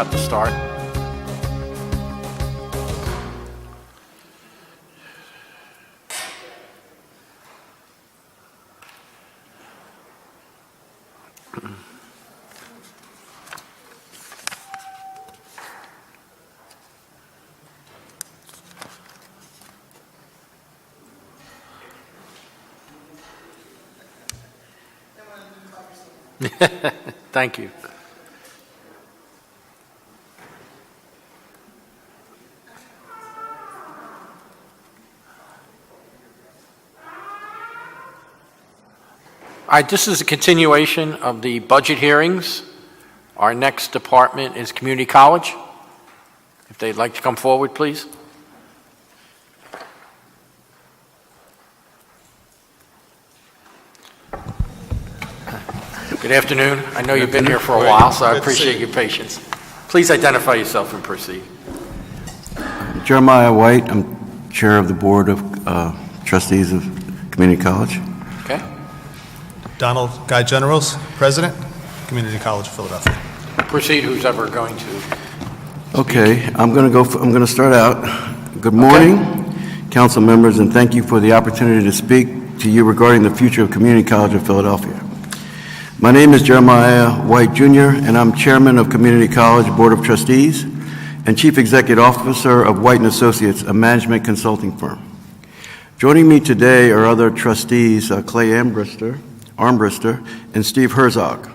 about to start. Thank you. All right, this is a continuation of the budget hearings. Our next department is Community College. If they'd like to come forward, please. Good afternoon. I know you've been here for a while, so I appreciate your patience. Please identify yourself and proceed. Jeremiah White. I'm chair of the board of trustees of Community College. Okay. Donald Guy Generals, president, Community College of Philadelphia. Proceed, who's ever going to speak. Okay, I'm going to start out. Good morning, council members, and thank you for the opportunity to speak to you regarding the future of Community College of Philadelphia. My name is Jeremiah White Jr., and I'm chairman of Community College Board of Trustees and chief executive officer of White & Associates, a management consulting firm. Joining me today are other trustees, Clay Armbruster, and Steve Herzog.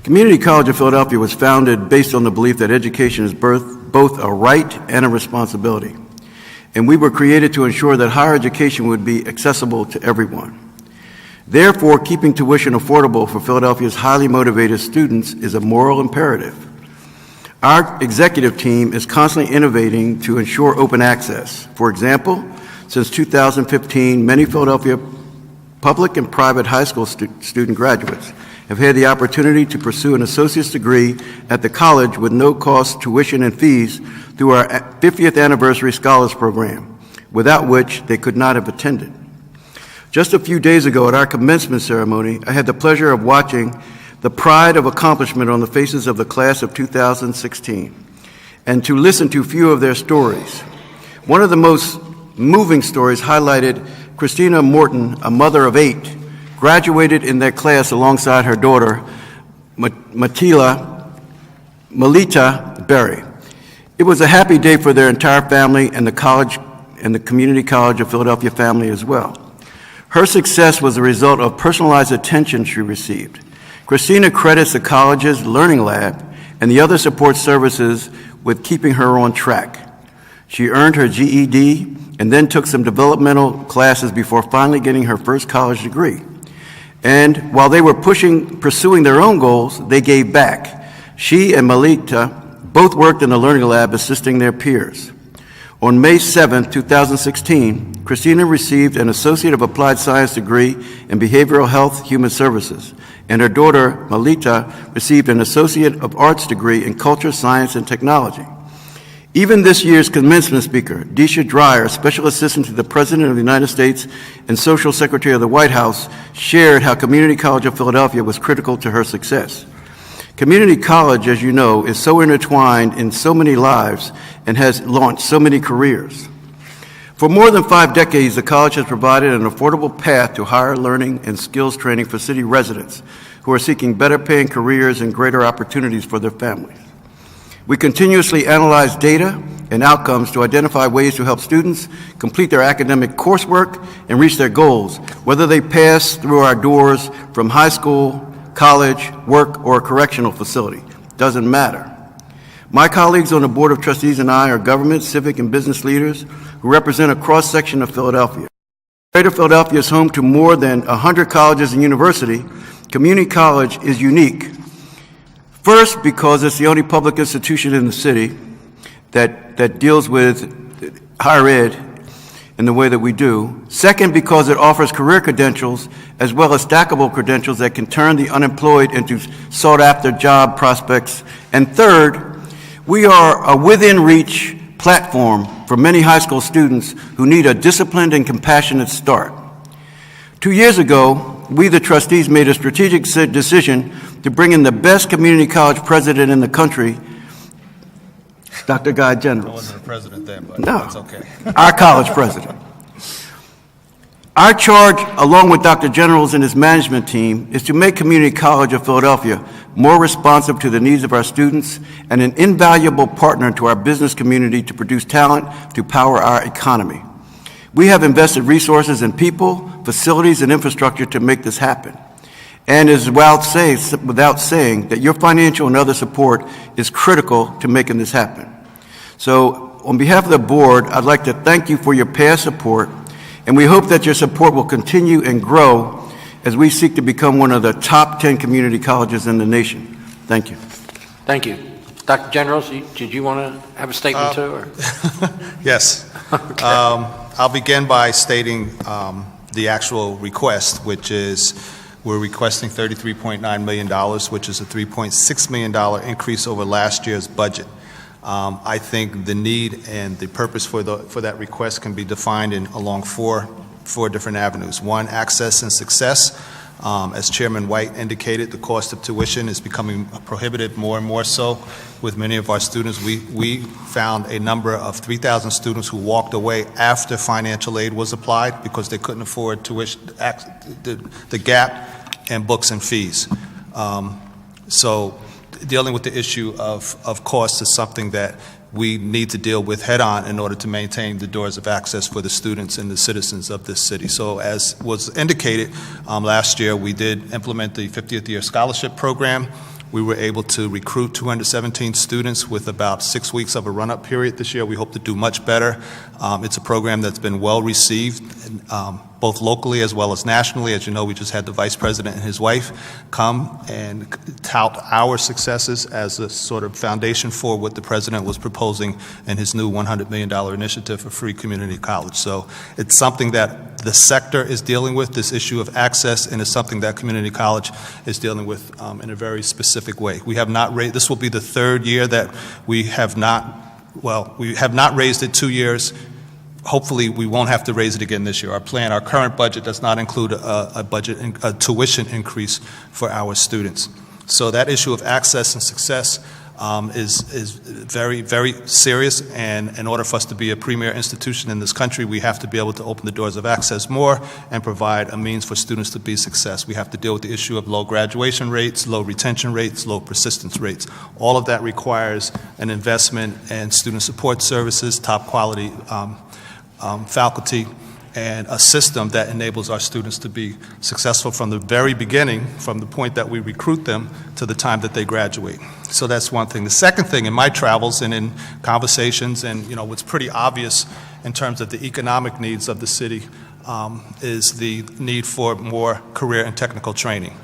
Community College of Philadelphia was founded based on the belief that education is both a right and a responsibility. And we were created to ensure that higher education would be accessible to everyone. Therefore, keeping tuition affordable for Philadelphia's highly motivated students is a moral imperative. Our executive team is constantly innovating to ensure open access. For example, since 2015, many Philadelphia public and private high school student graduates have had the opportunity to pursue an associate's degree at the college with no cost tuition and fees through our 50th anniversary scholars program, without which they could not have attended. Just a few days ago at our commencement ceremony, I had the pleasure of watching the pride of accomplishment on the faces of the class of 2016 and to listen to a few of their stories. One of the most moving stories highlighted Christina Morton, a mother of 8, graduated in that class alongside her daughter, Melita Berry. It was a happy day for their entire family and the college and the Community College of Philadelphia family as well. Her success was the result of personalized attention she received. Christina credits the college's Learning Lab and the other support services with keeping her on track. She earned her GED and then took some developmental classes before finally getting her first college degree. And while they were pursuing their own goals, they gave back. She and Melita both worked in the Learning Lab assisting their peers. On May 7, 2016, Christina received an Associate of Applied Science degree in Behavioral Health Human Services, and her daughter, Melita, received an Associate of Arts degree in Culture, Science, and Technology. Even this year's commencement speaker, Deisha Dreyer, Special Assistant to the President of the United States and Social Secretary of the White House, shared how Community College of Philadelphia was critical to her success. Community college, as you know, is so intertwined in so many lives and has launched so many careers. For more than 5 decades, the college has provided an affordable path to higher learning and skills training for city residents who are seeking better paying careers and greater opportunities for their families. We continuously analyze data and outcomes to identify ways to help students complete their academic coursework and reach their goals, whether they pass through our doors from high school, college, work, or a correctional facility. Doesn't matter. My colleagues on the Board of Trustees and I are government, civic, and business leaders who represent a cross-section of Philadelphia. Greater Philadelphia is home to more than 100 colleges and universities. Community College is unique. First, because it's the only public institution in the city that deals with higher ed in the way that we do. Second, because it offers career credentials as well as stackable credentials that can turn the unemployed into sought-after job prospects. And third, we are a within-reach platform for many high school students who need a disciplined and compassionate start. 2 years ago, we, the trustees, made a strategic decision to bring in the best community college president in the country, Dr. Guy I Generals. wasn't a president then, but No. that's okay. Our college president. Our charge, along with Dr. Generals and his management team, is to make Community College of Philadelphia more responsive to the needs of our students and an invaluable partner to our business community to produce talent to power our economy. We have invested resources in people, facilities, and infrastructure to make this happen. And it is without saying that your financial and other support is critical to making this happen. So, on behalf of the board, I'd like to thank you for your past support, and we hope that your support will continue and grow as we seek to become one of the top 10 community colleges in the nation. Thank you. Thank you. Dr. Generals, did you want to have a statement too? Or? Yes. I'll begin by stating the actual request, which is we're requesting $33.9 million, which is a $3.6 million increase over last year's budget. I think the need and the purpose for that request can be defined along four different avenues. One, access and success. As Chairman White indicated, the cost of tuition is becoming prohibitive more and more so with many of our students. We found a number of 3,000 students who walked away after financial aid was applied because they couldn't afford tuition, the gap in books and fees. So dealing with the issue of cost is something that we need to deal with head-on in order to maintain the doors of access for the students and the citizens of this city. So as was indicated, last year we did implement the 50th year scholarship program. We were able to recruit 217 students with about 6 weeks of a run-up period this year. We hope to do much better. It's a program that's been well received, both locally as well as nationally. As you know, we just had the Vice President and his wife come and tout our successes as a sort of foundation for what the President was proposing in his new $100 million initiative for free community college. So it's something that the sector is dealing with, this issue of access, and it's something that community college is dealing with in a very specific way. We have not raised, this will be the third year that we have not raised it 2 years. Hopefully, we won't have to raise it again this year. Our current budget does not include a tuition increase for our students. So that issue of access and success is very, very serious, and in order for us to be a premier institution in this country, we have to be able to open the doors of access more and provide a means for students to be success. We have to deal with the issue of low graduation rates, low retention rates, low persistence rates. All of that requires an investment in student support services, top quality faculty, and a system that enables our students to be successful from the very beginning, from the point that we recruit them to the time that they graduate. So that's one thing. The second thing, in my travels and in conversations, and what's pretty obvious in terms of the economic needs of the city, is the need for more career and technical training.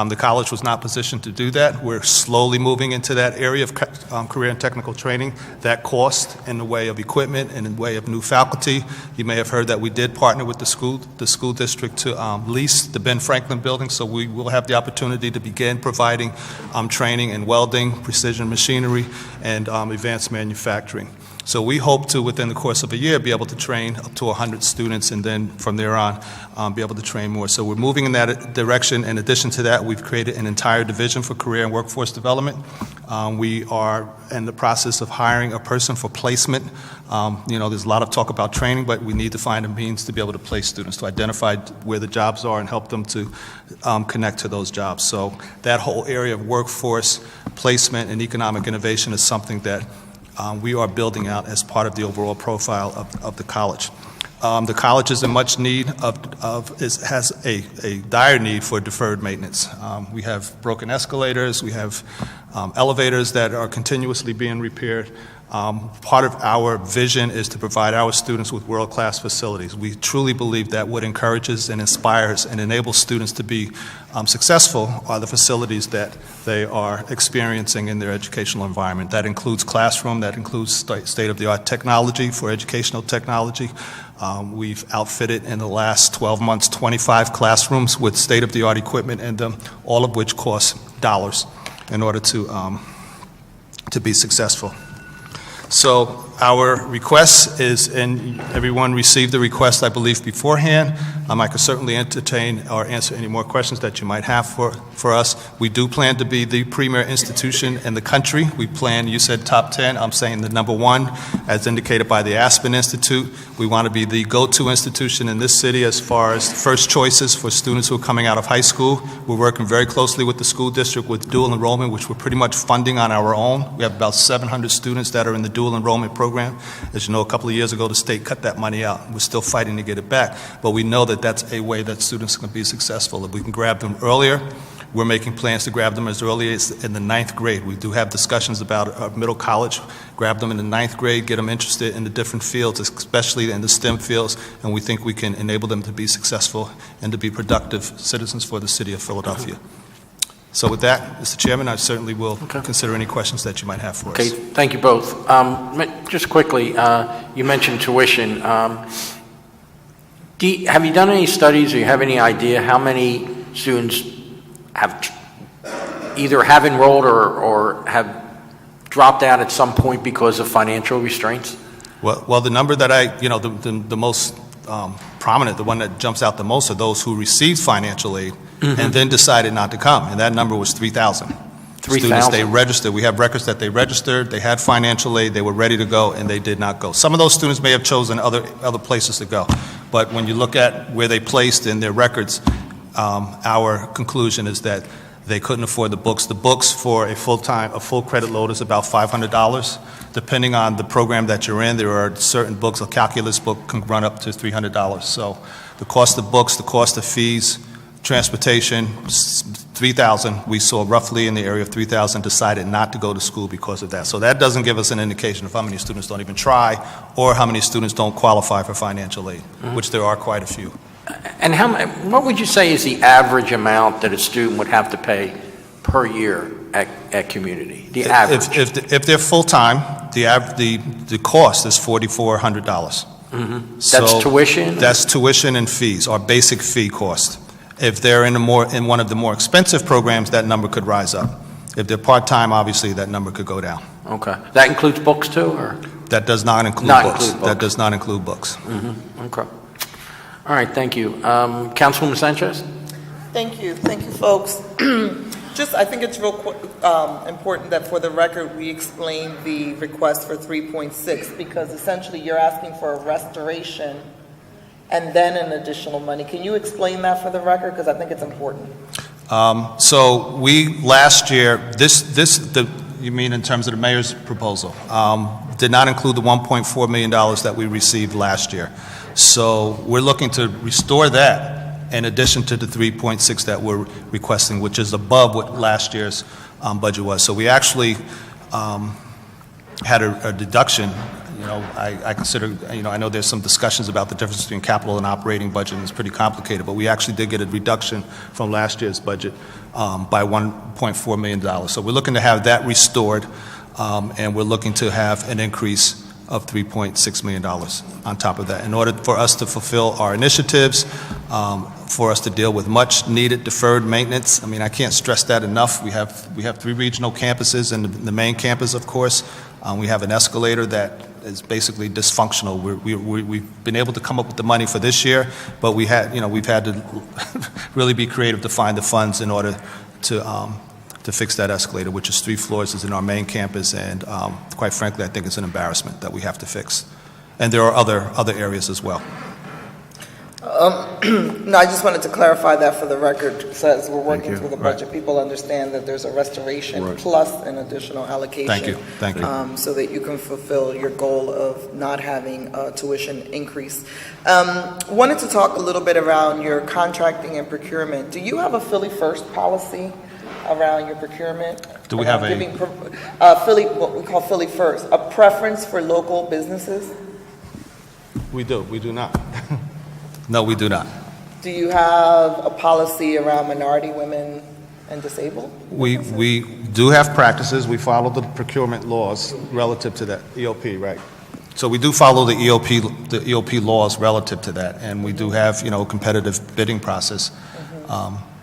The college was not positioned to do that. We're slowly moving into that area of career and technical training. That cost in the way of equipment and in the way of new faculty. You may have heard that we did partner with the school district to lease the Ben Franklin building, so we will have the opportunity to begin providing training in welding, precision machinery, and advanced manufacturing. So we hope to, within the course of a year, be able to train up to 100 students, and then from there on, be able to train more. So we're moving in that direction. In addition to that, we've created an entire division for career and workforce development. We are in the process of hiring a person for placement. There's a lot of talk about training, but we need to find a means to be able to place students, to identify where the jobs are and help them to connect to those jobs. So that whole area of workforce placement and economic innovation is something that we are building out as part of the overall profile of the college. The college is in much need has a dire need for deferred maintenance. We have broken escalators, we have elevators that are continuously being repaired. Part of our vision is to provide our students with world-class facilities. We truly believe that what encourages and inspires and enables students to be successful are the facilities that they are experiencing in their educational environment. That includes classroom, that includes state-of-the-art technology for educational technology. We've outfitted in the last 12 months 25 classrooms with state-of-the-art equipment in them, all of which cost dollars in order to be successful. So our request is, and everyone received the request, I believe, beforehand. I could certainly entertain or answer any more questions that you might have for us. We do plan to be the premier institution in the country. We plan, you said top 10, I'm saying the number 1, as indicated by the Aspen Institute. We want to be the go-to institution in this city as far as first choices for students who are coming out of high school. We're working very closely with the school district with dual enrollment, which we're pretty much funding on our own. We have about 700 students that are in the dual enrollment program. As you know, a couple of years ago, the state cut that money out. We're still fighting to get it back, but we know that that's a way that students can be successful. If we can grab them earlier, we're making plans to grab them as early as in the 9th grade. We do have discussions about middle college, grab them in the 9th grade, get them interested in the different fields, especially in the STEM fields, and we think we can enable them to be successful and to be productive citizens for the city of Philadelphia. So with that, Mr. Chairman, I certainly will consider any questions that you might have for us. Okay, thank you both. Just quickly, you mentioned tuition. Have you done any studies, or you have any idea how many students have either have enrolled or have dropped out at some point because of financial restraints? Well, the number that the most prominent, the one that jumps out the most, are those who received financial aid and then decided not to come, and that number was 3,000. 3,000. Students, they registered. We have records that they registered, they had financial aid, they were ready to go, and they did not go. Some of those students may have chosen other places to go, but when you look at where they placed in their records, our conclusion is that they couldn't afford the books. The books for a full credit load is about $500. Depending on the program that you're in, there are certain books, a calculus book can run up to $300. So the cost of books, the cost of fees, transportation, 3,000. We saw roughly in the area of 3,000 decided not to go to school because of that. So that doesn't give us an indication of how many students don't even try or how many students don't qualify for financial aid, which there are quite a few. And what would you say is the average amount that a student would have to pay per year at community? The average. If they're full-time, the cost is $4,400. That's tuition? That's tuition and fees, our basic fee cost. If they're in one of the more expensive programs, that number could rise up. If they're part-time, obviously, that number could go down. Okay. That includes books too, or? That does not include books. That does not include books. Okay. All right, thank you. Councilwoman Sanchez? Thank you, folks. I think it's real important that for the record we explain the request for 3.6, because essentially you're asking for a restoration and then an additional money. Can you explain that for the record? Because I think it's important. So we last year, you mean in terms of the mayor's proposal, did not include the $1.4 million that we received last year. So we're looking to restore that in addition to the 3.6 that we're requesting, which is above what last year's budget was. So we actually had a deduction. I consider, I know there's some discussions about the difference between capital and operating budget, and it's pretty complicated, but we actually did get a reduction from last year's budget by $1.4 million. So we're looking to have that restored, and we're looking to have an increase of $3.6 million on top of that in order for us to fulfill our initiatives, for us to deal with much needed deferred maintenance. I mean, I can't stress that enough. We have 3 regional campuses and the main campus, of course. We have an escalator that is basically dysfunctional. We've been able to come up with the money for this year, but we've had to really be creative to find the funds in order to fix that escalator, which is 3 floors, is in our main campus, and quite frankly, I think it's an embarrassment that we have to fix. And there are other areas as well. No, I just wanted to clarify that for the record, so as we're working through the budget, people understand that there's a restoration plus an additional allocation. Thank you. So that you can fulfill your goal of not having a tuition increase. Wanted to talk a little bit around your contracting and procurement. Do you have a Philly First policy around your procurement? Do we have what we call Philly First, a preference for local businesses? We do not. No, we do not. Do you have a policy around minority, women, and disabled? We do have practices. We follow the procurement laws relative to that, EOP, right? So we do follow the EOP laws relative to that, and we do have, competitive bidding process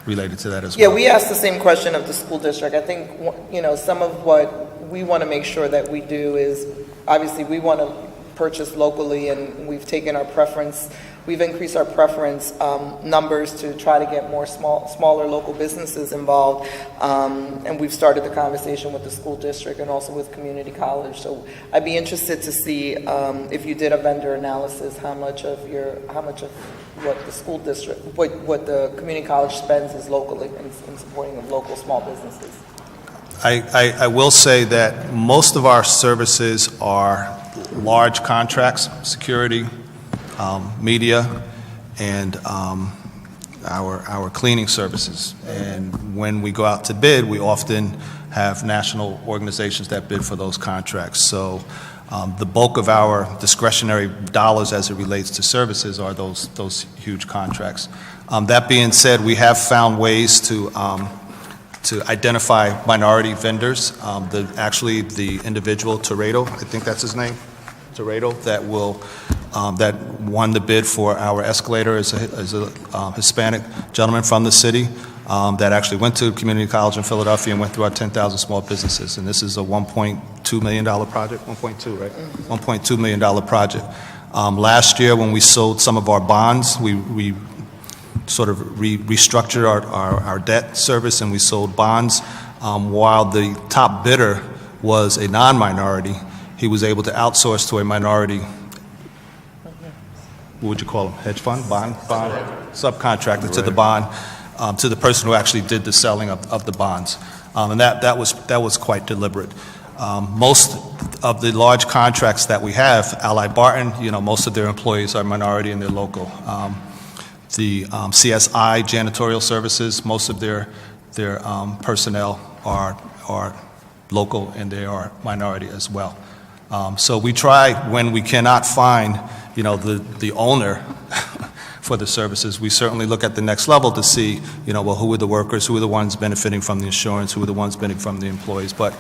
related to that as well. Yeah, we asked the same question of the school district. I think, some of what we want to make sure that we do is obviously we want to purchase locally, and we've taken our preference, we've increased our preference numbers to try to get more smaller local businesses involved, and we've started the conversation with the school district and also with community college. So I'd be interested to see if you did a vendor analysis, how much of what the school district, what the community college spends is locally in supporting of local small businesses. I will say that most of our services are large contracts, security, media, and our cleaning services. And when we go out to bid, we often have national organizations that bid for those contracts. So the bulk of our discretionary dollars as it relates to services are those huge contracts. That being said, we have found ways to identify minority vendors. Actually, the individual, Toreto, I think that's his name, Toreto, that won the bid for our escalator is a Hispanic gentleman from the city that actually went to community college in Philadelphia and went through our 10,000 small businesses. And this is a $1.2 million project, 1.2, right? Mm-hmm. $1.2 million project. Last year, when we sold some of our bonds, we sort of restructured our debt service, and we sold bonds. While the top bidder was a non-minority, he was able to outsource to a minority, what would you call them, hedge fund, bond subcontractor to the bond, to the person who actually did the selling of the bonds. And that was quite deliberate. Most of the large contracts that we have, Ally Barton, most of their employees are minority and they're local. The CSI janitorial services, most of their personnel are local and they are minority as well. So we try, when we cannot find, the owner for the services, we certainly look at the next level to see, who are the workers, who are the ones benefiting from the insurance, who are the ones benefiting from the employees. But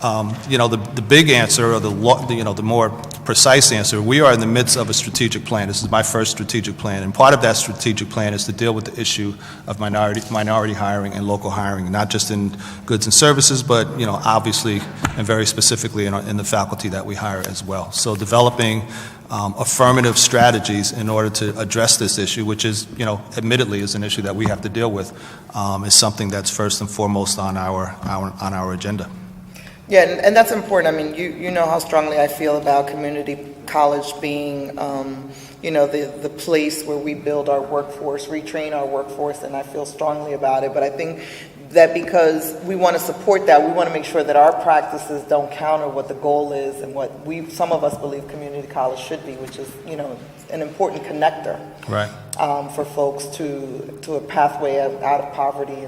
the big answer, or the more precise answer, we are in the midst of a strategic plan. This is my first strategic plan, and part of that strategic plan is to deal with the issue of minority hiring and local hiring, not just in goods and services, but obviously and very specifically in the faculty that we hire as well. So developing affirmative strategies in order to address this issue, which is, admittedly is an issue that we have to deal with, is something that's first and foremost on our agenda. Yeah, and that's important. I mean, you know how strongly I feel about community college being, the place where we build our workforce, retrain our workforce, and I feel strongly about it. But I think that because we want to support that, we want to make sure that our practices don't counter what the goal is and what some of us believe community college should be, which is, an important connector, right, for folks to a pathway out of poverty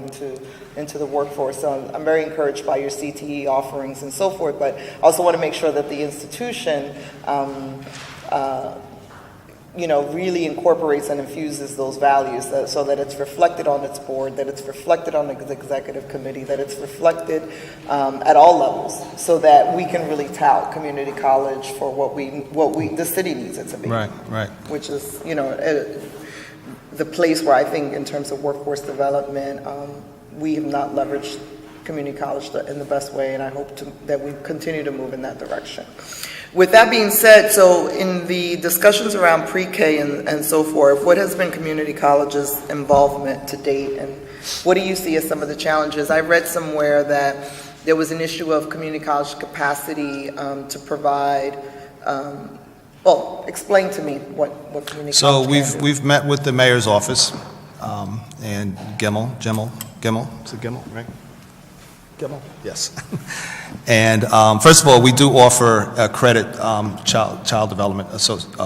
into the workforce. So I'm very encouraged by your CTE offerings and so forth, but I also want to make sure that the institution really incorporates and infuses those values so that it's reflected on its board, that it's reflected on the executive committee, that it's reflected at all levels, so that we can really tout community college for what the city needs it to be. Right. Which is, the place where I think in terms of workforce development, we have not leveraged community college in the best way, and I hope that we continue to move in that direction. With that being said, so in the discussions around pre-K and so forth, what has been community college's involvement to date, and what do you see as some of the challenges? I read somewhere that there was an issue of community college capacity to provide. Explain to me what community college. So we've met with the mayor's office and Gimmel, is it Gimmel, right? Gimmel? Yes. And first of all, we do offer a credit child development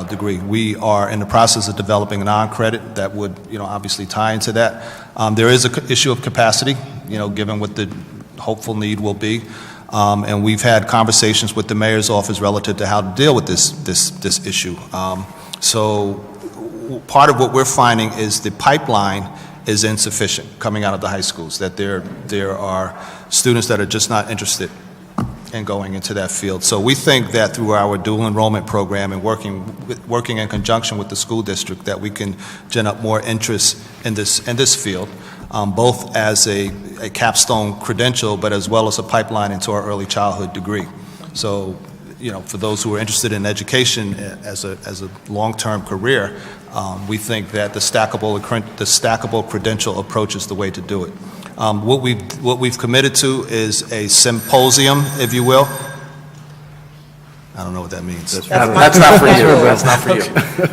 degree. We are in the process of developing a non-credit that would, obviously tie into that. There is an issue of capacity, given what the hopeful need will be. And we've had conversations with the mayor's office relative to how to deal with this issue. So part of what we're finding is the pipeline is insufficient coming out of the high schools, that there are students that are just not interested in going into that field. So we think that through our dual enrollment program and working in conjunction with the school district, that we can gen up more interest in this field, both as a capstone credential, but as well as a pipeline into our early childhood degree. So for those who are interested in education as a long-term career, we think that the stackable credential approach is the way to do it. What we've committed to is a symposium, if you will. I don't know what that means. That's not for you. That's not for you.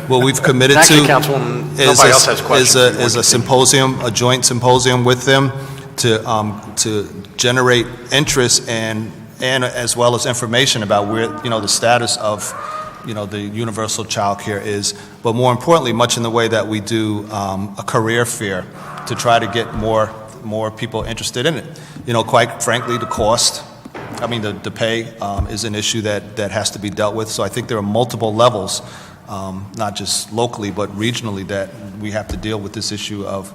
What we've committed Actually, to Councilwoman, nobody else has questions. is a symposium, a joint symposium with them to generate interest and as well as information about where, the status of, the universal child care is, but more importantly, much in the way that we do a career fair to try to get more people interested in it. Quite frankly, the cost, the pay is an issue that has to be dealt with. So I think there are multiple levels, not just locally, but regionally, that we have to deal with this issue of,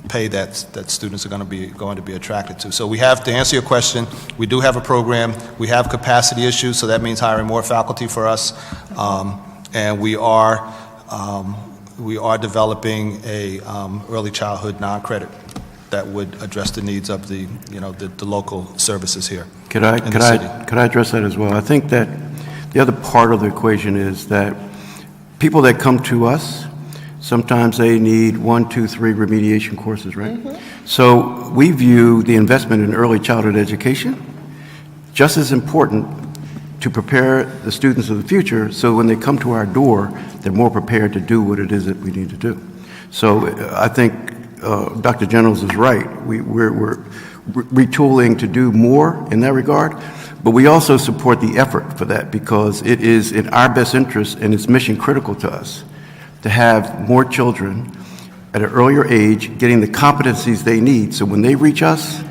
pay that students are going to be attracted to. So we have, to answer your question, we do have a program. We have capacity issues, so that means hiring more faculty for us. And we are developing a early childhood non-credit that would address the needs of the local services here. Could I address that as well? I think that the other part of the equation is that people that come to us, sometimes they need 1, 2, 3 remediation courses, right? Mm-hmm. So we view the investment in early childhood education just as important to prepare the students of the future, so when they come to our door, they're more prepared to do what it is that we need to do. So I think Dr. Generals is right. We're retooling to do more in that regard, but we also support the effort for that because it is in our best interest and it's mission critical to us to have more children at an earlier age getting the competencies they need, so when they reach us,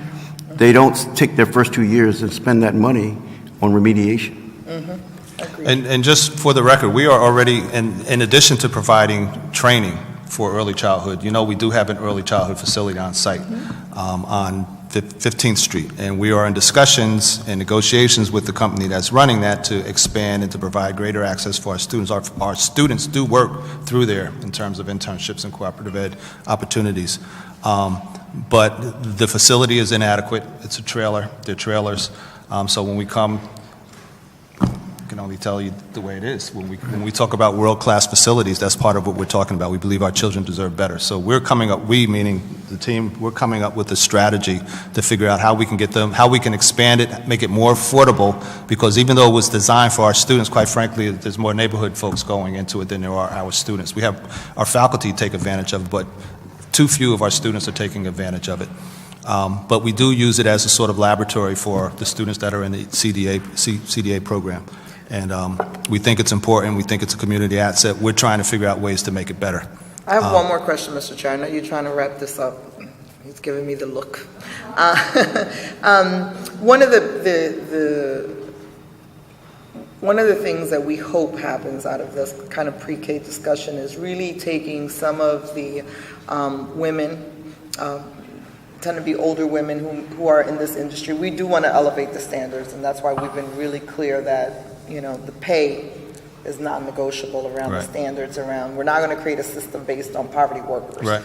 they don't take their first 2 years and spend that money on remediation. Mm-hmm. And just for the record, we are already, in addition to providing training for early childhood, we do have an early childhood facility on site on 15th Street, and we are in discussions and negotiations with the company that's running that to expand and to provide greater access for our students. Our students do work through there in terms of internships and cooperative ed opportunities. But the facility is inadequate. It's a trailer. They're trailers. So when we come, I can only tell you the way it is. When we talk about world-class facilities, that's part of what we're talking about. We believe our children deserve better. So we're coming up, we meaning the team, we're coming up with a strategy to figure out how we can get them, how we can expand it, make it more affordable, because even though it was designed for our students, quite frankly, there's more neighborhood folks going into it than there are our students. We have our faculty take advantage of it, but too few of our students are taking advantage of it. But we do use it as a sort of laboratory for the students that are in the CDA program. And we think it's important. We think it's a community asset. We're trying to figure out ways to make it better. I have one more question, Mr. Chair. I know you're trying to wrap this up. He's giving me the look. One of the things that we hope happens out of this kind of pre-K discussion is really taking some of the women, tend to be older women who are in this industry. We do want to elevate the standards, and that's why we've been really clear that the pay is not negotiable around the standards around. We're not going to create a system based on poverty workers. Right.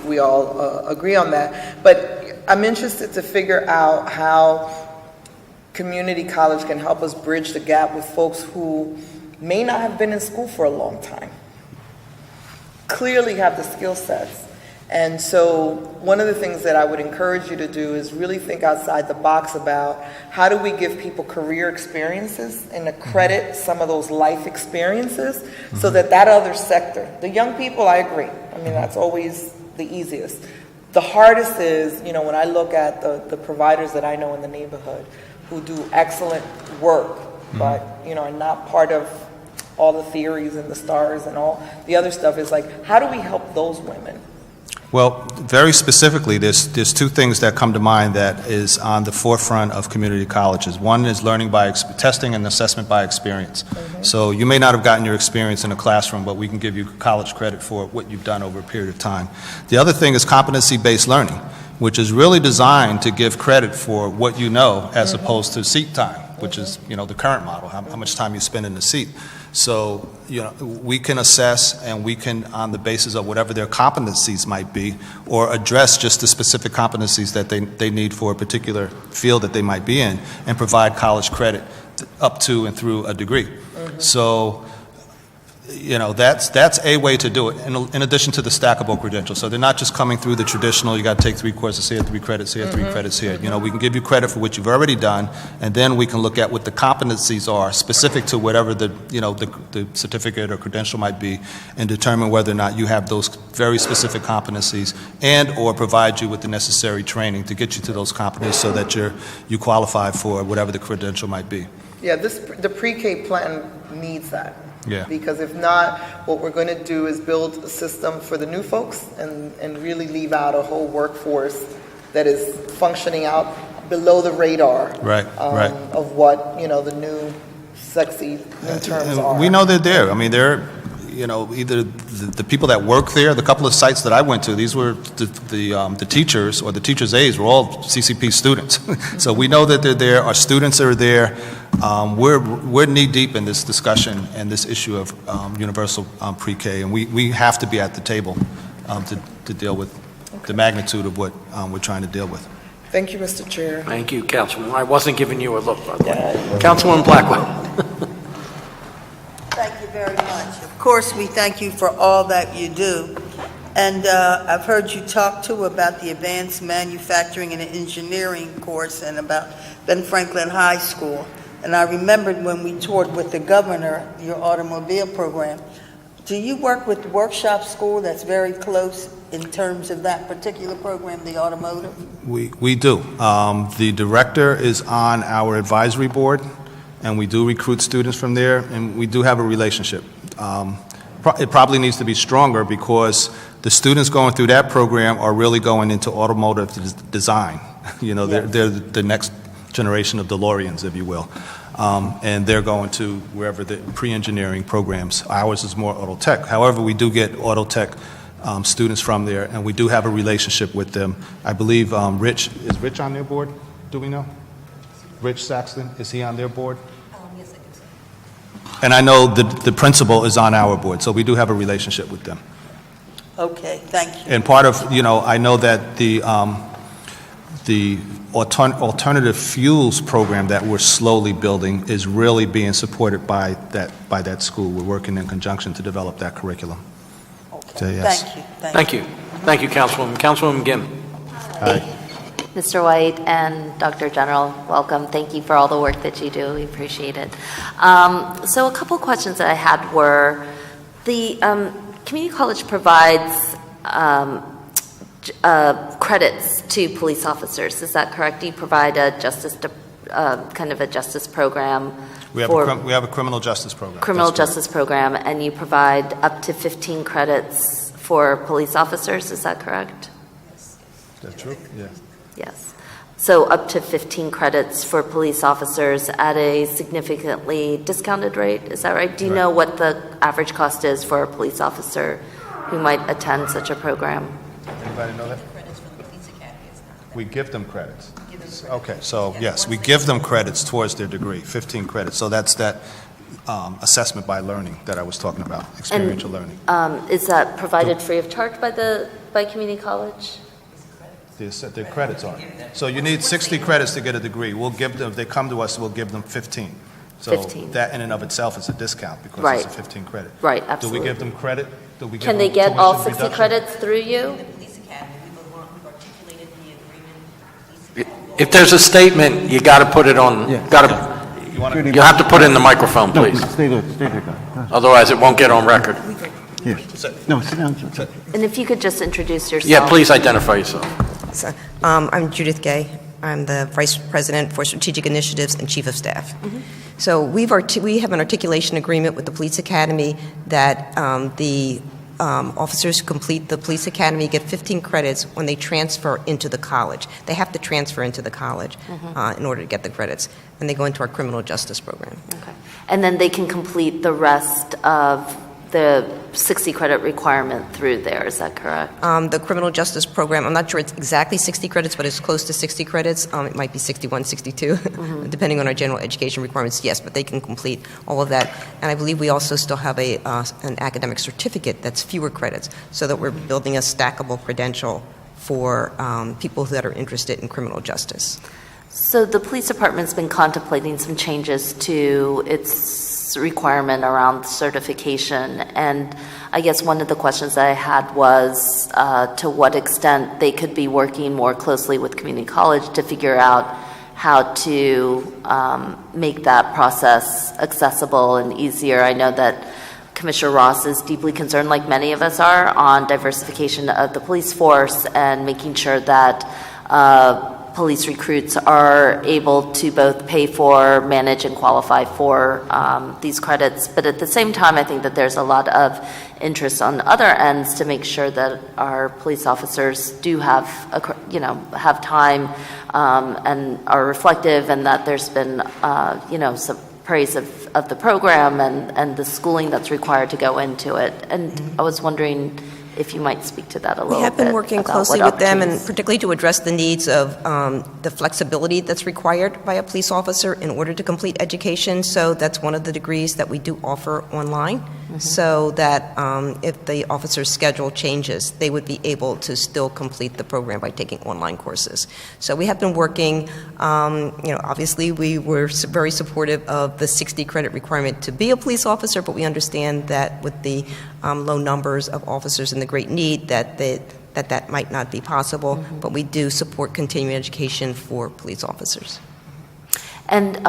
We all agree on that. But I'm interested to figure out how community college can help us bridge the gap with folks who may not have been in school for a long time, clearly have the skill sets. And so one of the things that I would encourage you to do is really think outside the box about how do we give people career experiences and accredit some of those life experiences so that other sector, the young people, I agree. That's always the easiest. The hardest is, when I look at the providers that I know in the neighborhood who do excellent work, but, are not part of all the theories and the stars and all the other stuff, is like, how do we help those women? Well, very specifically, there's two things that come to mind that is on the forefront of community colleges. One is learning by testing and assessment by experience. So you may not have gotten your experience in a classroom, but we can give you college credit for what you've done over a period of time. The other thing is competency-based learning, which is really designed to give credit for what you know as opposed to seat time. which is, the current model, how much time you spend in the seat. So, we can assess and we can, on the basis of whatever their competencies might be, or address just the specific competencies that they need for a particular field that they might be in, and provide college credit up to and through a degree. So, that's a way to do it, in addition to the stackable credentials. So they're not just coming through the traditional, you got to take 3 courses here, 3 credits here, 3 credits here. We can give you credit for what you've already done, and then we can look at what the competencies are specific to whatever the certificate or credential might be, and determine whether or not you have those very specific competencies, and or provide you with the necessary training to get you to those competencies so that you qualify for whatever the credential might be. Yeah, the pre-K plan needs that. Yeah. Because if not, what we're going to do is build a system for the new folks and really leave out a whole workforce that is functioning out below the radar. Right. Of what, the new sexy new terms are. We know they're there. I mean, they're, either the people that work there, the couple of sites that I went to, these were the teachers or the teachers' aides were all CCP students. So we know that they're there. Our students are there. We're knee-deep in this discussion and this issue of universal pre-K, and we have to be at the table to deal with the magnitude of what we're trying to deal with. Thank you, Mr. Chair. Thank you, Councilman. I wasn't giving you a look, by the way. Councilwoman Blackwell. Thank you very much. Of course, we thank you for all that you do. And I've heard you talk, too, about the Advanced Manufacturing and Engineering course and about Ben Franklin High School. And I remembered when we toured with the governor, your automobile program. Do you work with Workshop School that's very close in terms of that particular program, the automotive? We do. The director is on our advisory board, and we do recruit students from there, and we do have a relationship. It probably needs to be stronger because the students going through that program are really going into automotive design. They're the next generation of DeLoreans, if you will. And they're going to wherever the pre-engineering programs. Ours is more auto tech. However, we do get auto tech students from there, and we do have a relationship with them. I believe is Rich on their board? Do we know? Rich Saxton, is he on their board? Yes, I think so. And I know the principal is on our board, so we do have a relationship with them. Okay, thank you. And part of, I know that the alternative fuels program that we're slowly building is really being supported by that school. We're working in conjunction to develop that curriculum. Okay, So, yes. thank you. Thank you. Thank you, Councilwoman. Councilwoman Gim. Mr. White and Dr. General, welcome. Thank you for all the work that you do. We appreciate it. So a couple questions that I had were, the community college provides credits to police officers. Is that correct? Do you provide a kind of a justice program? We have a criminal justice program. Criminal justice program, and you provide up to 15 credits for police officers. Is that correct? Is that true? Yeah. Yes. So up to 15 credits for police officers at a significantly discounted rate. Is that right? Do you know what the average cost is for a police officer who might attend such a program? Anybody know that? We give them credits. Okay, so yes, we give them credits towards their degree, 15 credits. So that's that assessment by learning that I was talking about, experiential learning. Is that provided free of charge by community college? Their credits are. So you need 60 credits to get a degree. We'll give them, if they come to us, we'll give them 15. So 15. That in and of itself is a discount because Right. it's a 15 credit. Right, absolutely. Do we give them credit? Do we give Can them they get all tuition 60 reduction? credits through you? The police academy, we've articulated the agreement. Police academy. If there's a statement, you got to put it on, you'll have to put it in the microphone, No, please. stay there, guy. Otherwise, it won't get on record. Yes. No, sit down. And if you could just introduce yourself. Yeah, please identify yourself. So, I'm Judith Gay. I'm the Vice President for Strategic Initiatives and Chief of Staff. So we have an articulation agreement with the Police Academy that the officers who complete the Police Academy get 15 credits when they transfer into the college. They have to transfer into the college in order to get the credits, and they go into our criminal justice program. Okay. And then they can complete the rest of the 60 credit requirement through there, is that correct? The criminal justice program, I'm not sure it's exactly 60 credits, but it's close to 60 credits. It might be 61, 62, depending on our general education requirements, yes, but they can complete all of that. And I believe we also still have an academic certificate that's fewer credits, so that we're building a stackable credential for people that are interested in criminal justice. So the police department's been contemplating some changes to its requirement around certification, and I guess one of the questions that I had was to what extent they could be working more closely with community college to figure out how to make that process accessible and easier. I know that Commissioner Ross is deeply concerned, like many of us are, on diversification of the police force and making sure that police recruits are able to both pay for, manage, and qualify for these credits. But at the same time, I think that there's a lot of interest on other ends to make sure that our police officers do have, have time and are reflective, and that there's been, some praise of the program and the schooling that's required to go into it. And I was wondering if you might speak to that a little bit. We have been working closely with them, and particularly to address the needs of the flexibility that's required by a police officer in order to complete education. So that's one of the degrees that we do offer online, so that if the officer's schedule changes, they would be able to still complete the program by taking online courses. So we have been working, obviously we were very supportive of the 60 credit requirement to be a police officer, but we understand that with the low numbers of officers and the great need that might not be possible, but we do support continuing education for police officers. And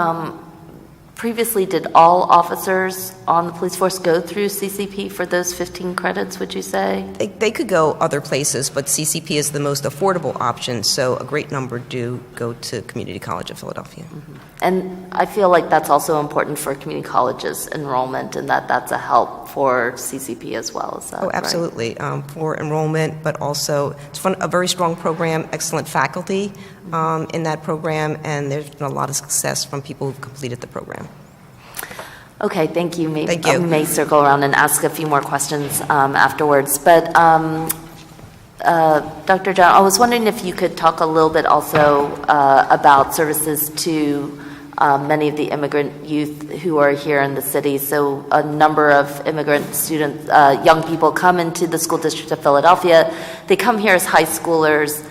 previously, did all officers on the police force go through CCP for those 15 credits, would you say? They could go other places, but CCP is the most affordable option, so a great number do go to Community College of Philadelphia. And I feel like that's also important for community colleges enrollment, and that's a help for CCP as well. Is that Oh, absolutely, for enrollment, but also it's a very strong program, excellent faculty in that program, and there's been a lot of success from people who've completed the program. Okay, thank you. Maybe Thank you. I may circle around and ask a few more questions afterwards. But Dr. John, I was wondering if you could talk a little bit also about services to many of the immigrant youth who are here in the city. So a number of immigrant students, young people come into the school district of Philadelphia. They come here as high schoolers.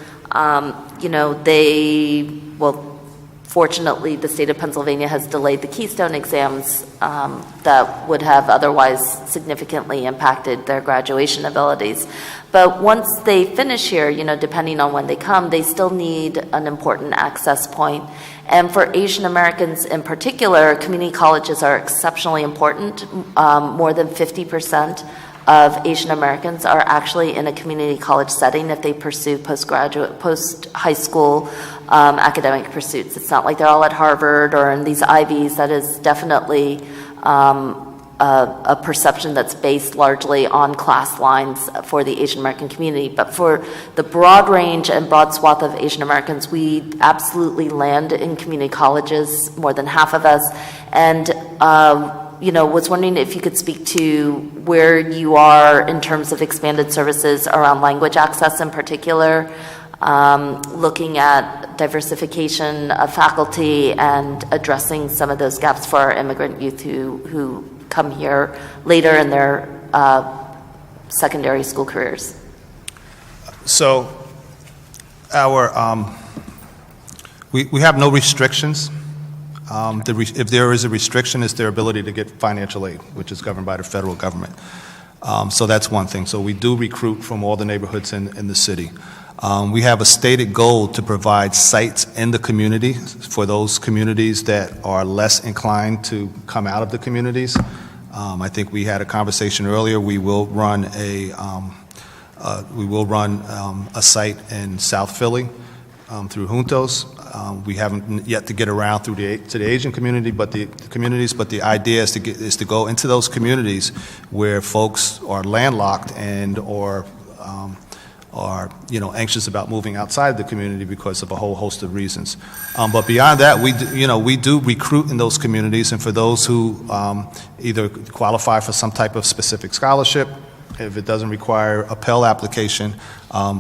Fortunately, the state of Pennsylvania has delayed the Keystone exams that would have otherwise significantly impacted their graduation abilities. But once they finish here, depending on when they come, they still need an important access point. And for Asian Americans in particular, community colleges are exceptionally important. More than 50% of Asian Americans are actually in a community college setting if they pursue post-high school academic pursuits. It's not like they're all at Harvard or in these Ivies. That is definitely a perception that's based largely on class lines for the Asian American community. But for the broad range and broad swath of Asian Americans, we absolutely land in community colleges, more than half of us. And was wondering if you could speak to where you are in terms of expanded services around language access in particular, looking at diversification of faculty and addressing some of those gaps for our immigrant youth who come here later in their secondary school careers. So we have no restrictions. If there is a restriction, it's their ability to get financial aid, which is governed by the federal government. So that's one thing. So we do recruit from all the neighborhoods in the city. We have a stated goal to provide sites in the community for those communities that are less inclined to come out of the communities. I think we had a conversation earlier. We will run a site in South Philly through Juntos. We haven't yet to get around to the Asian community, but the idea is to go into those communities where folks are landlocked and or anxious about moving outside the community because of a whole host of reasons. But beyond that, we do recruit in those communities, and for those who either qualify for some type of specific scholarship, if it doesn't require a Pell application,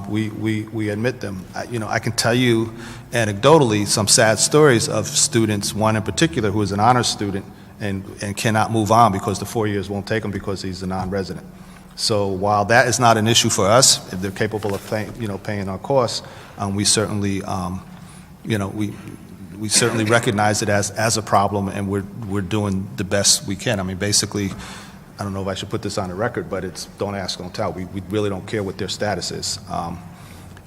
we admit them. I can tell you anecdotally some sad stories of students, one in particular who is an honors student and cannot move on because the 4 years won't take him because he's a non-resident. So while that is not an issue for us, if they're capable of paying our costs, we certainly, we certainly recognize it as a problem, and we're doing the best we can. I mean, basically, I don't know if I should put this on the record, but it's don't ask, don't tell. We really don't care what their status is,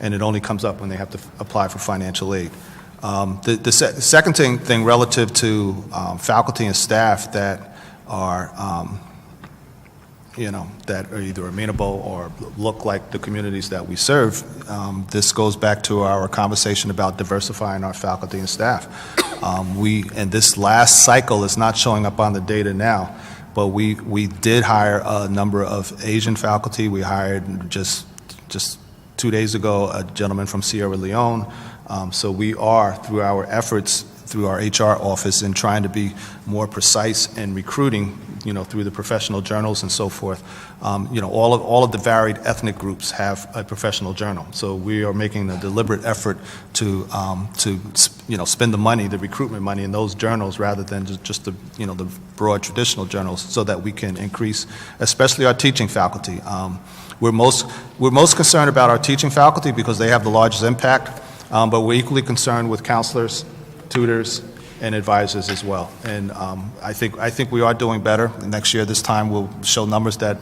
and it only comes up when they have to apply for financial aid. The second thing relative to faculty and staff that are that are either amenable or look like the communities that we serve. This goes back to our conversation about diversifying our faculty and staff. And this last cycle is not showing up on the data now, but we did hire a number of Asian faculty. We hired just 2 days ago a gentleman from Sierra Leone. So we are, through our efforts, through our HR office, in trying to be more precise in recruiting, through the professional journals and so forth. All of the varied ethnic groups have a professional journal. So we are making a deliberate effort to spend the money, the recruitment money, in those journals rather than just the broad traditional journals, so that we can increase, especially our teaching faculty. We're most concerned about our teaching faculty because they have the largest impact, but we're equally concerned with counselors, tutors, and advisors as well. And I think we are doing better. Next year, this time, we'll show numbers that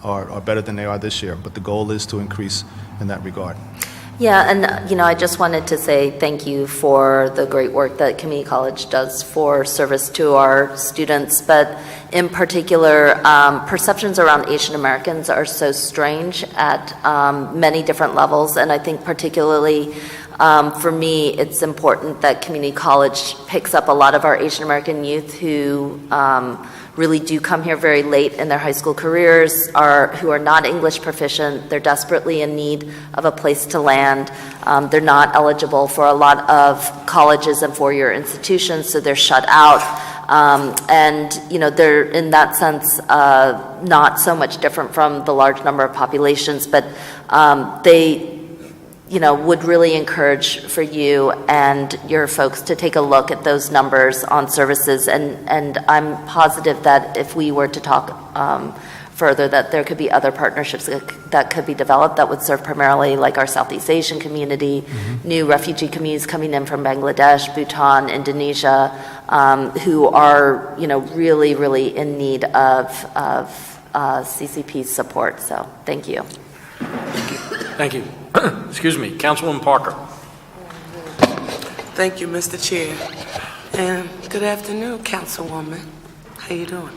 are better than they are this year. But the goal is to increase in that regard. Yeah, and I just wanted to say thank you for the great work that community college does for service to our students. But in particular, perceptions around Asian Americans are so strange at many different levels, and I think particularly for me, it's important that community college picks up a lot of our Asian American youth who really do come here very late in their high school careers, who are not English proficient. They're desperately in need of a place to land. They're not eligible for a lot of colleges and four-year institutions, so they're shut out. And they're in that sense not so much different from the large number of populations, but they would really encourage for you and your folks to take a look at those numbers on services. And I'm positive that if we were to talk further, that there could be other partnerships that could be developed that would serve primarily like our Southeast Asian community, new refugee communities coming in from Bangladesh, Bhutan, Indonesia, who are, really, really in need of CCP's support. So thank you. Thank you. Excuse me, Councilwoman Parker. Thank you, Mr. Chair. And good afternoon, Councilwoman. How you doing?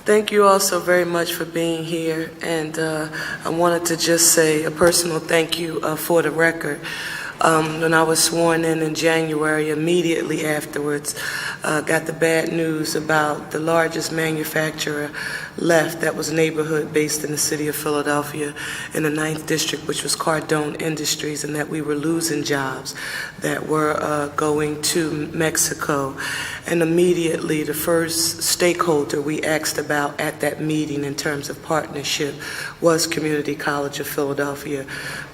Thank you all so very much for being here. And I wanted to just say a personal thank you for the record. When I was sworn in January, immediately afterwards, got the bad news about the largest manufacturer left that was neighborhood based in the city of Philadelphia in the 9th District, which was Cardone Industries, and that we were losing jobs that were going to Mexico. And immediately the first stakeholder we asked about at that meeting in terms of partnership was Community College of Philadelphia,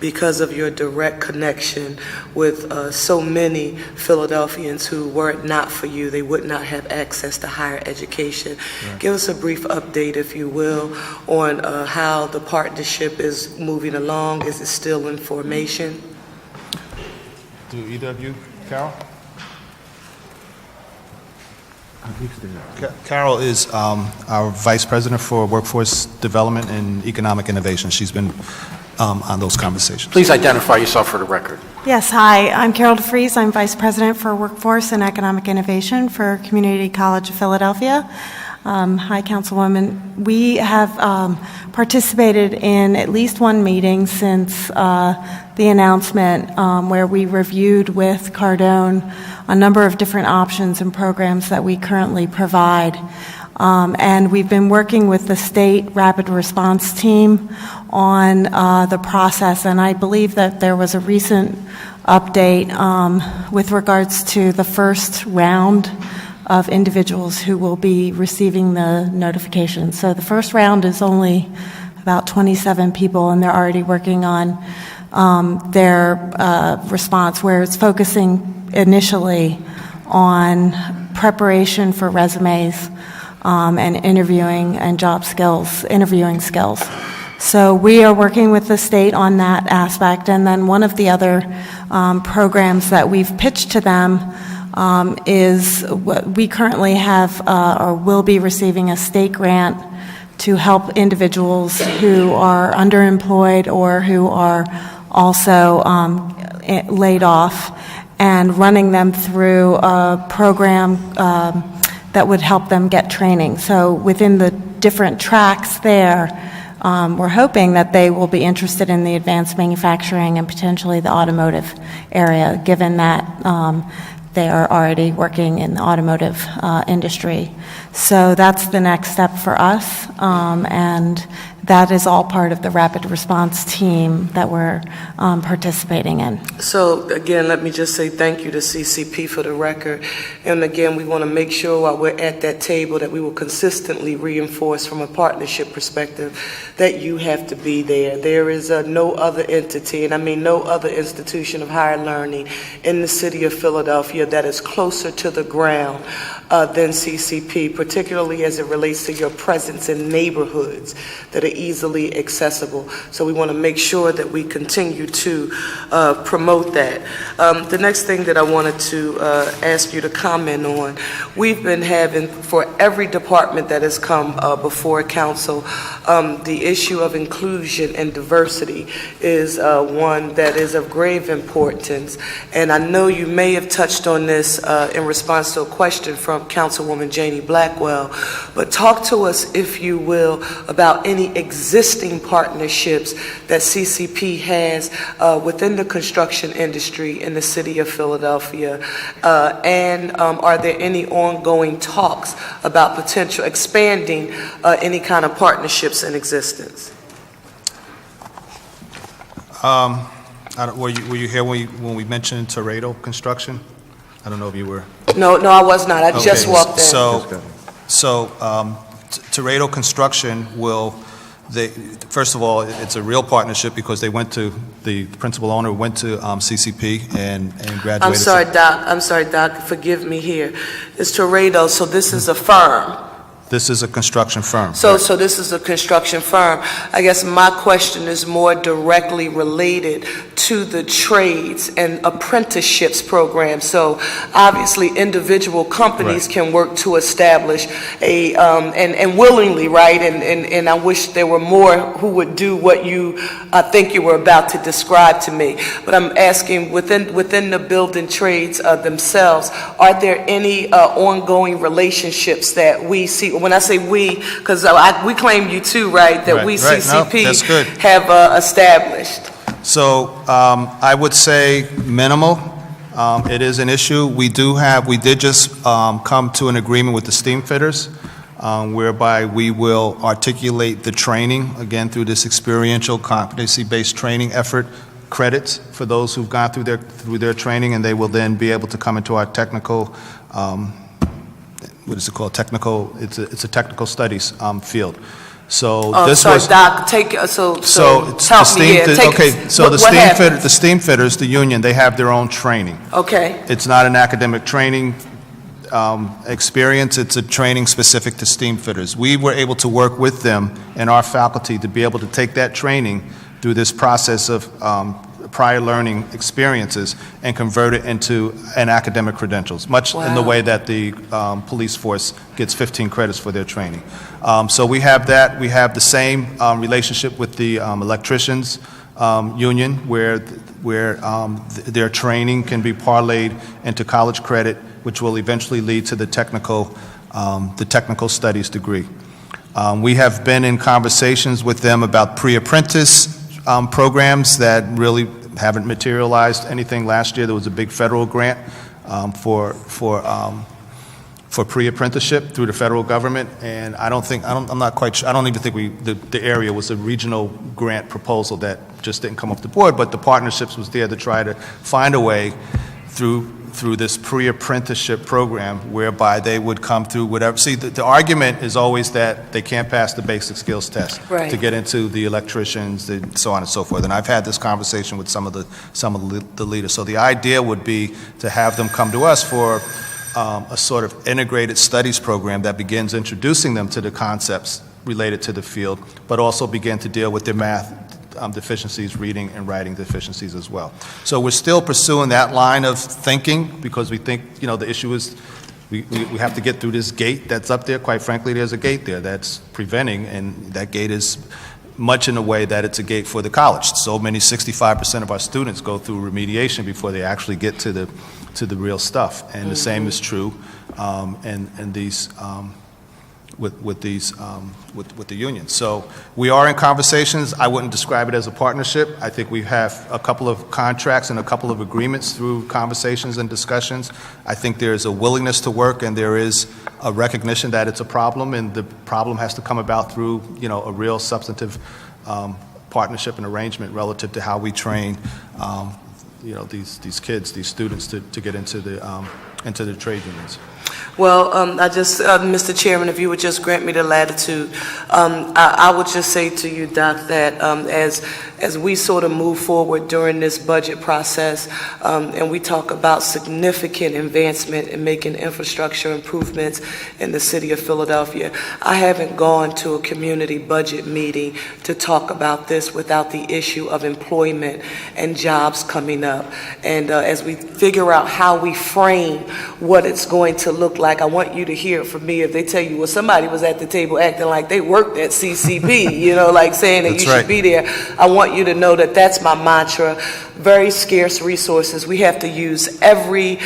because of your direct connection with so many Philadelphians who, were it not for you, they would not have access to higher education. Right. Give us a brief update, if you will, on how the partnership is moving along. Is it still in formation? Do either of you, Carol? Carol is our Vice President for Workforce Development and Economic Innovation. She's been on those conversations. Please identify yourself for the record. Yes, hi, I'm Carol Freese. I'm Vice President for Workforce and Economic Innovation for Community College of Philadelphia. Hi, Councilwoman. We have participated in at least one meeting since the announcement where we reviewed with Cardone a number of different options and programs that we currently provide. And we've been working with the state rapid response team on the process, and I believe that there was a recent update with regards to the first round of individuals who will be receiving the notification. So the first round is only about 27 people, and they're already working on their response, where it's focusing initially on preparation for resumes and interviewing and job skills, interviewing skills. So we are working with the state on that aspect, and then one of the other programs that we've pitched to them is what we currently have or will be receiving a state grant to help individuals who are underemployed or who are also laid off, and running them through a program that would help them get training. So within the different tracks there, we're hoping that they will be interested in the advanced manufacturing and potentially the automotive area, given that they are already working in the automotive industry. So that's the next step for us, and that is all part of the rapid response team that we're participating in. So again, let me just say thank you to CCP for the record. And again, we want to make sure while we're at that table that we will consistently reinforce from a partnership perspective that you have to be there. There is no other entity, and I mean no other institution of higher learning in the city of Philadelphia that is closer to the ground than CCP, particularly as it relates to your presence in neighborhoods that are easily accessible. So we want to make sure that we continue to promote that. The next thing that I wanted to ask you to comment on, we've been having, for every department that has come before council, the issue of inclusion and diversity is one that is of grave importance. And I know you may have touched on this in response to a question from Councilwoman Janie Blackwell, but talk to us, if you will, about any existing partnerships that CCP has within the construction industry in the city of Philadelphia, and are there any ongoing talks about potential expanding any kind of partnerships in existence? Were you here when we mentioned Toreto Construction? I don't know if you were. No, I was not. I just walked in. So Toreto Construction will, first of all, it's a real partnership because they went to, the principal owner went to CCP and graduated. I'm sorry, Doc. Forgive me here. It's Toreto, so this is a firm. This is a construction firm. So this is a construction firm. I guess my question is more directly related to the trades and apprenticeships program. So obviously individual companies can work to establish a, and willingly, right? And I wish there were more who would do what I think you were about to describe to me. But I'm asking within the building trades themselves, are there any ongoing relationships that we see? When I say we, because we claim you too, right? That we CCP have established. So I would say minimal. It is an issue. We did just come to an agreement with the steam fitters, whereby we will articulate the training, again, through this experiential competency-based training effort, credits for those who've gone through their training, and they will then be able to come into our technical what is it called? It's a technical studies field. So this was. Doc, help me here. The steam fitters, the union, they have their own training. Okay. It's not an academic training experience. It's a training specific to steam fitters. We were able to work with them and our faculty to be able to take that training through this process of prior learning experiences and convert it into an academic credentials, much in the way that the police force gets 15 credits for their training. So we have that. We have the same relationship with the electricians union, where their training can be parlayed into college credit, which will eventually lead to the technical studies degree. We have been in conversations with them about pre-apprentice programs that really haven't materialized anything. Last year there was a big federal grant for for pre-apprenticeship through the federal government, and I'm not quite sure, I don't even think the area was a regional grant proposal that just didn't come off the board, but the partnerships was there to try to find a way through this pre-apprenticeship program whereby they would come through whatever. See, the argument is always that they can't pass the basic skills test Right. to get into the electricians, so on and so forth. And I've had this conversation with some of the leaders. So the idea would be to have them come to us for a sort of integrated studies program that begins introducing them to the concepts related to the field, but also begin to deal with their math deficiencies, reading and writing deficiencies as well. So we're still pursuing that line of thinking because we think, the issue is we have to get through this gate that's up there. Quite frankly, there's a gate there that's preventing, and that gate is much in a way that it's a gate for the college. So many, 65% of our students go through remediation before they actually get to the real stuff. And the same is true and these with the unions. So we are in conversations. I wouldn't describe it as a partnership. I think we have a couple of contracts and a couple of agreements through conversations and discussions. I think there is a willingness to work, and there is a recognition that it's a problem, and the problem has to come about through, a real substantive partnership and arrangement relative to how we train, these kids, these students to get into the trade unions. Well, Mr. Chairman, if you would just grant me the latitude, I would just say to you, Doc, that as we sort of move forward during this budget process, and we talk about significant advancement in making infrastructure improvements in the city of Philadelphia, I haven't gone to a community budget meeting to talk about this without the issue of employment and jobs coming up. And as we figure out how we frame what it's going to look like, I want you to hear from me if they tell you, well, somebody was at the table acting like they worked at CCB, like saying that That's you should be there. I want you to know that that's my mantra. Very scarce resources. We have to use every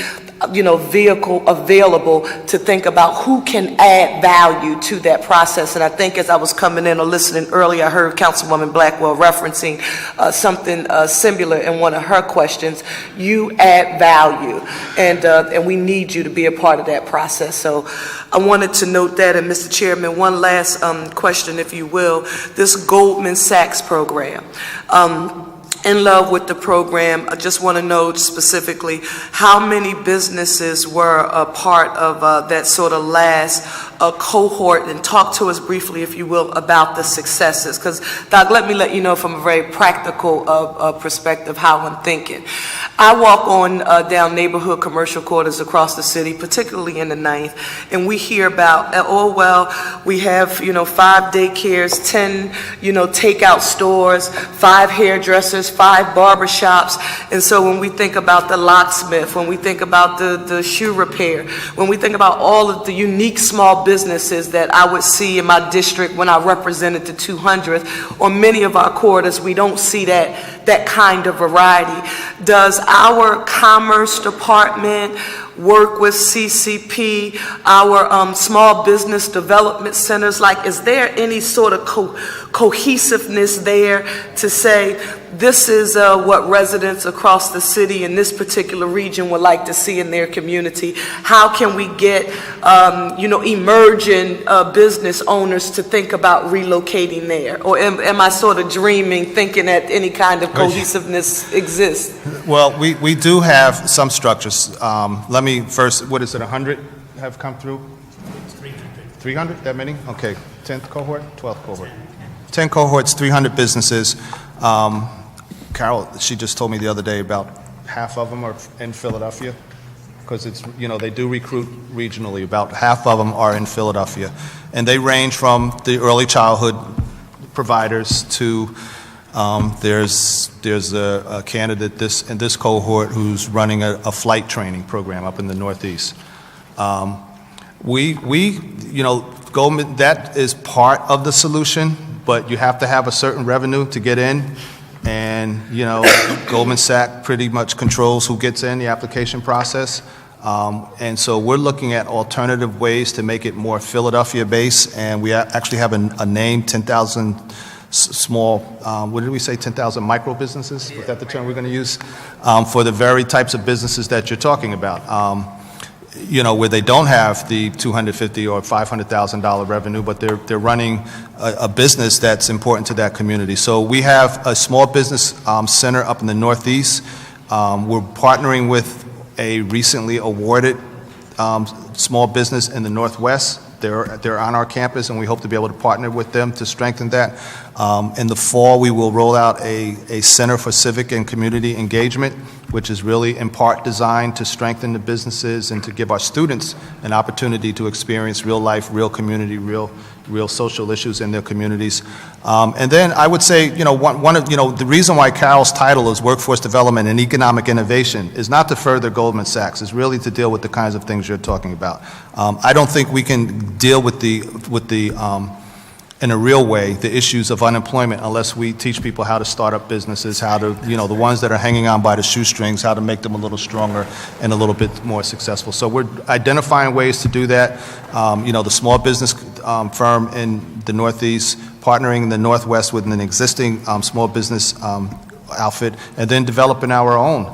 vehicle available to think about who can add value to that process. And I think as I was coming in or listening earlier, I heard Councilwoman Blackwell referencing something similar in one of her questions. You add value, and we need you to be a part of that process. So I wanted to note that. And Mr. Chairman, one last question, if you will. This Goldman Sachs program. In love with the program. I just want to know specifically how many businesses were a part of that sort of last cohort, and talk to us briefly, if you will, about the successes. Because, Doc, let me let you know from a very practical perspective how I'm thinking. I walk on down neighborhood commercial quarters across the city, particularly in the 9th, and we hear about, we have, 5 daycares, 10, takeout stores, 5 hairdressers, 5 barbershops. And so when we think about the locksmith, when we think about the shoe repair, when we think about all of the unique small businesses that I would see in my district when I represented the 200th, or many of our quarters, we don't see that kind of variety. Does our Commerce Department work with CCP, our small business development centers? Is there any sort of cohesiveness there to say, this is what residents across the city in this particular region would like to see in their community? How can we get, emerging business owners to think about relocating there? Or am I sort of dreaming, thinking that any kind of cohesiveness exists? Well, we do have some structures. Let me first, what is it, 100 have come through? 300, that many? Okay, 10th cohort, 12th cohort. 10 cohorts, 300 businesses. Carol, she just told me the other day about half of them are in Philadelphia, because it's, they do recruit regionally. About half of them are in Philadelphia. And they range from the early childhood providers to there's a candidate in this cohort who's running a flight training program up in the Northeast. Goldman, that is part of the solution, but you have to have a certain revenue to get in. And, Goldman Sachs pretty much controls who gets in the application process. And so we're looking at alternative ways to make it more Philadelphia-based. And we actually have a name, 10,000 small, what did we say, 10,000 micro businesses? Was that the term we're going to use? For the very types of businesses that you're talking about. where they don't have the $250,000 or $500,000 revenue, but they're running a business that's important to that community. So we have a small business center up in the Northeast. We're partnering with a recently awarded small business in the Northwest. They're on our campus, and we hope to be able to partner with them to strengthen that. In the fall, we will roll out a Center for Civic and Community Engagement, which is really in part designed to strengthen the businesses and to give our students an opportunity to experience real life, real community, real social issues in their communities. And then I would say, one of the reason why Carol's title is Workforce Development and Economic Innovation is not to further Goldman Sachs. It's really to deal with the kinds of things you're talking about. I don't think we can deal with in a real way, the issues of unemployment unless we teach people how to start up businesses, how to, the ones that are hanging on by the shoestrings, how to make them a little stronger and a little bit more successful. So we're identifying ways to do that. The small business firm in the Northeast, partnering in the Northwest with an existing small business outfit, and then developing our own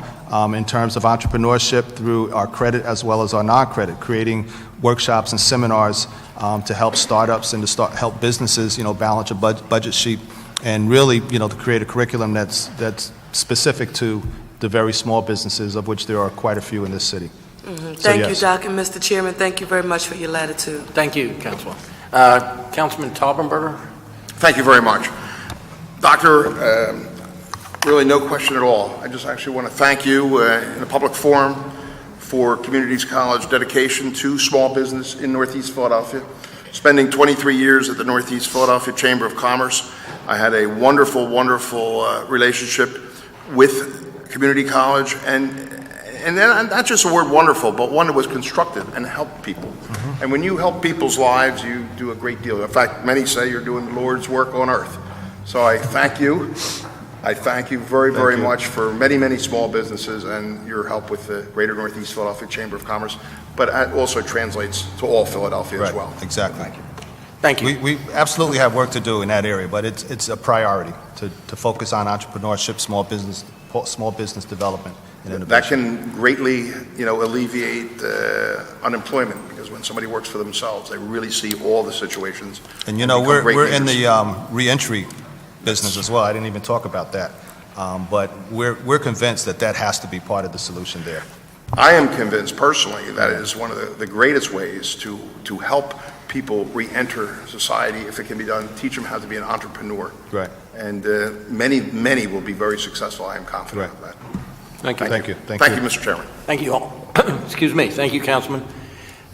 in terms of entrepreneurship through our credit as well as our non-credit, creating workshops and seminars to help startups and to help businesses, balance a budget sheet, and really, to create a curriculum that's specific to the very small businesses, of which there are quite a few in this city. Thank you, Doc, and Mr. Chairman, thank you very much for your latitude. Thank you, Councilman. Councilman Taubenberger? Thank you very much. Doctor, really no question at all. I just actually want to thank you in a public forum for Communities College dedication to small business in Northeast Philadelphia. Spending 23 years at the Northeast Philadelphia Chamber of Commerce, I had a wonderful, wonderful relationship with Community College, and then not just the word wonderful, but one that was constructive and helped people. Mm-hmm. And when you help people's lives, you do a great deal. In fact, many say you're doing the Lord's work on earth. So I thank you. I thank you very, very much for many, many small businesses and your help with the Greater Northeast Philadelphia Chamber of Commerce, but it also translates to all Philadelphia as well. Exactly. Thank you. Thank you. We absolutely have work to do in that area, but it's a priority to focus on entrepreneurship, small business development, and innovation. That can greatly, alleviate unemployment, because when somebody works for themselves, they really see all the situations. And we're in the reentry business as well. I didn't even talk about that, but we're convinced that has to be part of the solution there. I am convinced personally that it is one of the greatest ways to help people re-enter society, if it can be done, teach them how to be an entrepreneur. Right. And many will be very successful. I am confident of that. Thank you. Thank you, Mr. Chairman. Thank you all. Excuse me. Thank you, Councilman.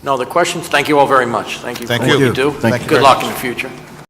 No other questions? Thank you all very much. Thank you for Thank what you. you do. Thank you Good very luck much. in the future.